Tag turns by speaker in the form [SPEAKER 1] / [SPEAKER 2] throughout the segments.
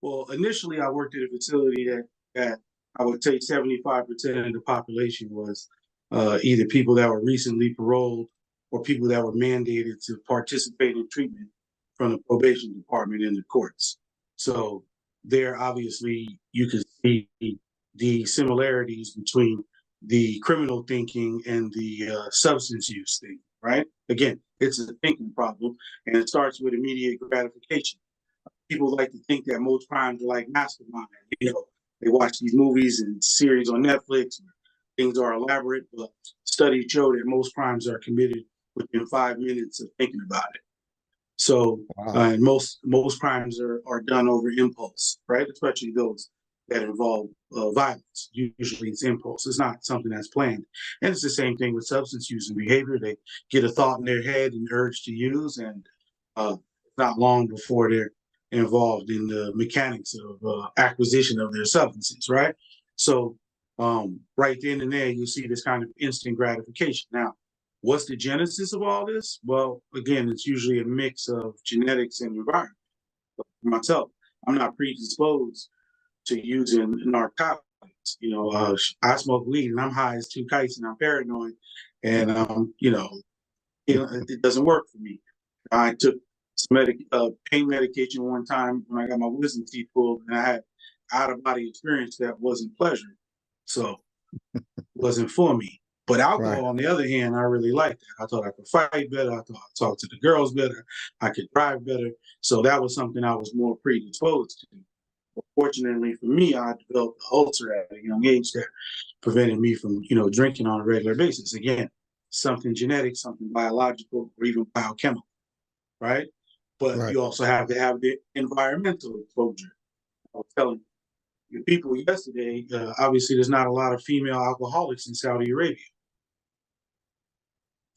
[SPEAKER 1] Well, initially I worked at a facility that I would say 75% of the population was either people that were recently paroled or people that were mandated to participate in treatment from the probation department in the courts. So there, obviously, you could see the similarities between the criminal thinking and the substance use thing, right? Again, it's a thinking problem, and it starts with immediate gratification. People like to think that most crimes are like mastermind. They watch these movies and series on Netflix. Things are elaborate, but studies show that most crimes are committed within 5 minutes of thinking about it. So,
[SPEAKER 2] Wow.
[SPEAKER 1] and most crimes are done over impulse, right? Especially those that involve violence. Usually, it's impulse. It's not something that's planned. And it's the same thing with substance use and behavior. They get a thought in their head and urge to use, and not long before they're involved in the mechanics of acquisition of their substances, right? So, right then and there, you see this kind of instant gratification. Now, what's the genesis of all this? Well, again, it's usually a mix of genetics and environment. For myself, I'm not predisposed to using narcotics. I smoke weed and I'm high as two kites and I'm paranoid, and it doesn't work for me. I took some pain medication one time when I got my wisdom teeth pulled, and I had out of body experience that wasn't pleasant, so it wasn't for me. But alcohol,
[SPEAKER 2] Right.
[SPEAKER 1] on the other hand, I really liked that. I thought I could fight better. I thought I could talk to the girls better. I could drive better. So that was something I was more predisposed to. But fortunately for me, I developed an ulcer at a young age that prevented me from, drinking on a regular basis. Again, something genetic, something biological, or even biochemical, right? But
[SPEAKER 2] Right.
[SPEAKER 1] you also have to have the environmental exposure. I was telling your people yesterday, obviously, there's not a lot of female alcoholics in Saudi Arabia.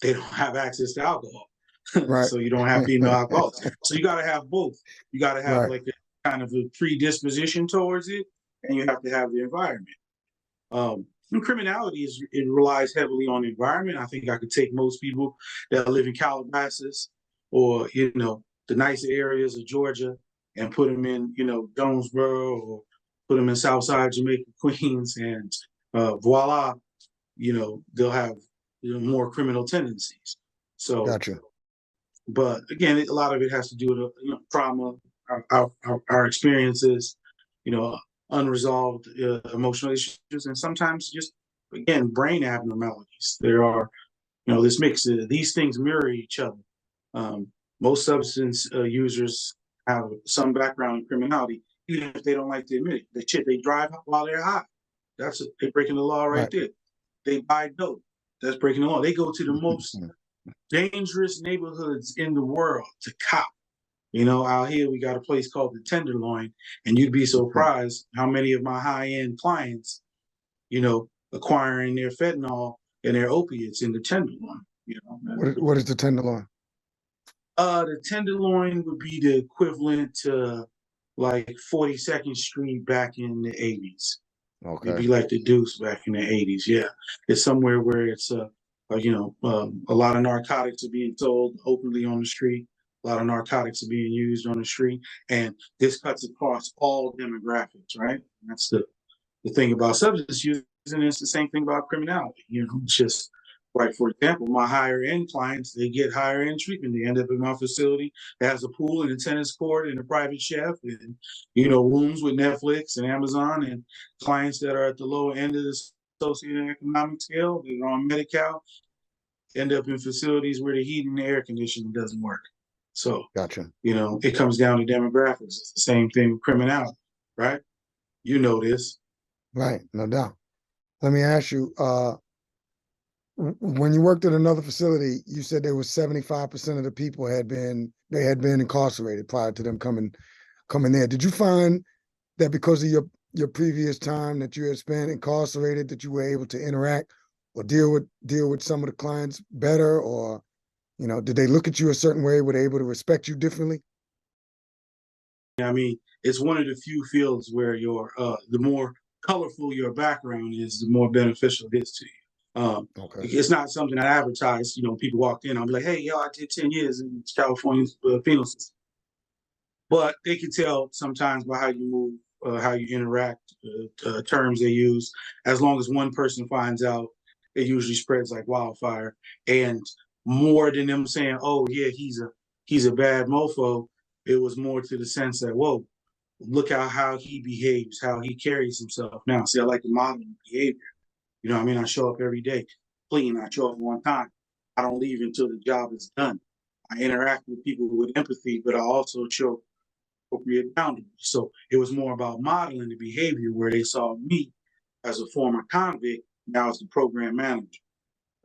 [SPEAKER 1] They don't have access to alcohol.
[SPEAKER 2] Right.
[SPEAKER 1] So you don't have female alcoholics. So you got to have both. You got to have
[SPEAKER 2] Right.
[SPEAKER 1] like a kind of a predisposition towards it, and you have to have the environment. And criminality it relies heavily on the environment. I think I could take most people that live in Calabasas or the nicer areas of Georgia and put them in Jonesboro or put them in Southside Jamaica, Queens, and voila, they'll have more criminal tendencies. So,
[SPEAKER 2] Gotcha.
[SPEAKER 1] but again, a lot of it has to do with trauma, our experiences, unresolved emotional issues, and sometimes just again brain abnormalities. There are this mix. These things mirror each other. Most substance users have some background in criminality, even if they don't like to admit it. The shit they drive while they're high, they're breaking the law right there. They buy dope, that's breaking the law. They go to the most dangerous neighborhoods in the world to cop. Out here we got a place called the Tenderloin, and you'd be surprised how many of my high-end clients, acquiring their fentanyl and their opiates in the Tenderloin.
[SPEAKER 2] What is the Tenderloin?
[SPEAKER 1] The Tenderloin would be the equivalent to like 42nd Street back in the 80s.
[SPEAKER 2] Okay.
[SPEAKER 1] It'd be like the Deuce back in the 80s. Yeah, it's somewhere where it's a lot of narcotics are being sold openly on the street. A lot of narcotics are being used on the street, and this cuts across all demographics, right? And that's the thing about substance use, and it's the same thing about criminality. It's just right. For example, my higher end clients, they get higher end treatment. They end up in my facility that has a pool and a tennis court and a private chef, and rooms with Netflix and Amazon. And clients that are at the lower end of the socioeconomic scale, they're on Medi-Cal, end up in facilities where the heat and the air conditioning doesn't work. So,
[SPEAKER 2] Gotcha.
[SPEAKER 1] It comes down to demographics. It's the same thing with criminality, right? You know this.
[SPEAKER 2] Right, no doubt. Let me ask you, when you worked at another facility, you said there was 75% of the people had been incarcerated prior to them coming there. Did you find that because of your previous time that you had spent incarcerated, that you were able to interact or deal with some of the clients better, or did they look at you a certain way? Were they able to respect you differently?
[SPEAKER 1] I mean, it's one of the few fields where the more colorful your background is, the more beneficial it is to you.
[SPEAKER 2] Okay.
[SPEAKER 1] It's not something I advertise. People walked in, I'll be like, "Hey, yo, I did 10 years in California's penal system." but they can tell sometimes by how you move, how you interact, terms they use. As long as one person finds out, it usually spreads like wildfire. And more than them saying, "Oh yeah, he's a bad mofo," it was more to the sense that, "Whoa, look how he behaves, how he carries himself." Now, see, I like to model behavior. You know what I mean? I show up every day clean. I show up on time. I don't leave until the job is done. I interact with people with empathy, but I also show appropriate boundaries. So it was more about modeling the behavior where they saw me as a former convict, now as the program manager,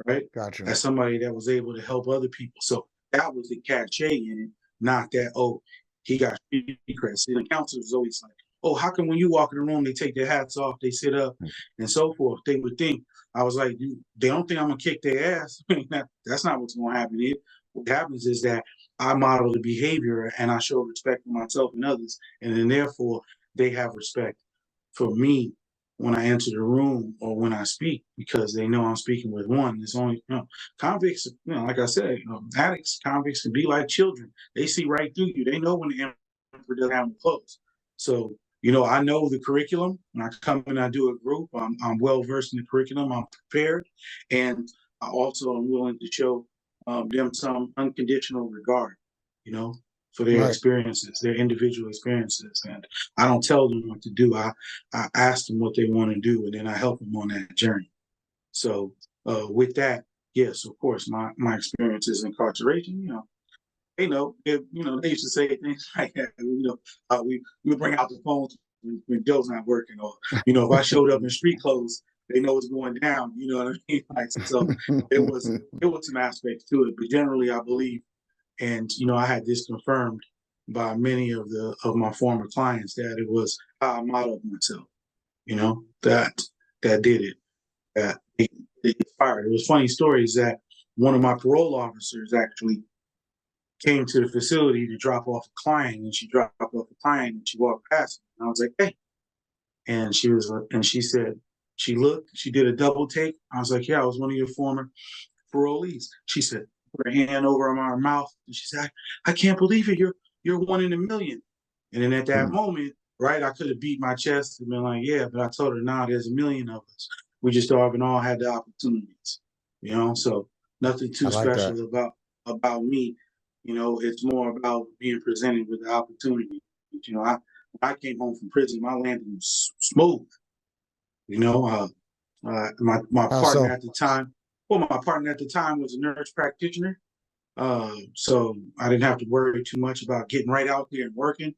[SPEAKER 1] right?
[SPEAKER 2] Gotcha.
[SPEAKER 1] As somebody that was able to help other people. So that was the cachet in it, not that, oh, he got street cred. See, the counselor was always like, oh, how come when you walk in the room, they take their hats off, they sit up, and so forth? They would think, I was like, they don't think I'm going to kick their ass. That's not what's going to happen here. What happens is that I model the behavior and I show respect for myself and others. And then therefore, they have respect for me when I enter the room or when I speak, because they know I'm speaking with one. It's only, convicts, like I said, addicts, convicts can be like children. They see right through you. They know when the emperor doesn't have no clothes. So, I know the curriculum. When I come and I do a group, I'm well versed in the curriculum. I'm prepared. And I also am willing to show them some unconditional regard, you know, for their
[SPEAKER 2] Right.
[SPEAKER 1] experiences, their individual experiences. And I don't tell them what to do. I ask them what they want to do, and then I help them on that journey. So with that, yes, of course, my experiences in incarceration, they used to say things like that. We would bring out the phones when Joe's not working, or if I showed up in street clothes, they know it's going down. You know what I mean? Like, so it was some aspects to it, but generally, I believe, and I had this confirmed by many of my former clients, that it was how I modeled myself. That did it. That it fired. It was funny stories that one of my parole officers actually came to the facility to drop off a client, and she dropped off a client, and she walked past me, and I was like, "Hey," and she said, she looked, she did a double take. I was like, "Yeah, I was one of your former parolees." She said, put her hand over my mouth, and she said, "I can't believe it. You're one in a million." And then at that
[SPEAKER 2] Mm,
[SPEAKER 1] moment, right, I could have beat my chest and been like, "Yeah," but I told her, "Nah, there's a million of us. We just haven't all had the opportunities." So nothing
[SPEAKER 2] I
[SPEAKER 1] too
[SPEAKER 2] like that.
[SPEAKER 1] special about me. It's more about being presented with the opportunity. I came home from prison, my landing was smooth. You know, my
[SPEAKER 2] How
[SPEAKER 1] partner
[SPEAKER 2] so?
[SPEAKER 1] at the time, well, my partner at the time was a nurse practitioner, so I didn't have to worry too much about getting right out there and working.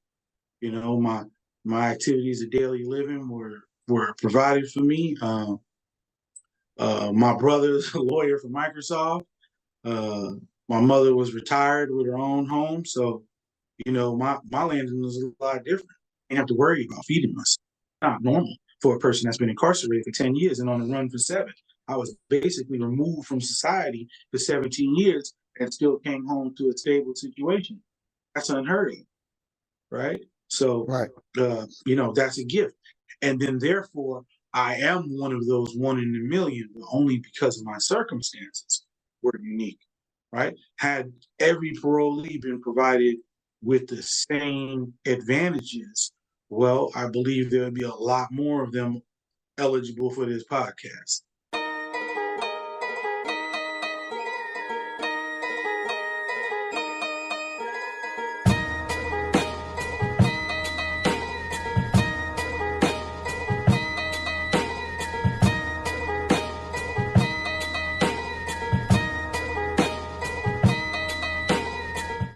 [SPEAKER 1] My activities of daily living were provided for me. My brother's a lawyer for Microsoft. Uh, my mother was retired with her own home, so my landing was a lot different. I didn't have to worry about feeding myself. Not normal for a person that's been incarcerated for 10 years and on the run for 7. I was basically removed from society for 17 years and still came home to a stable situation. That's unheard of, right? So,
[SPEAKER 2] Right.
[SPEAKER 1] that's a gift. And then therefore, I am one of those one in a million, but only because of my circumstances were unique, right? Had every parolee been provided with the same advantages, well, I believe there would be a lot more of them eligible for this podcast.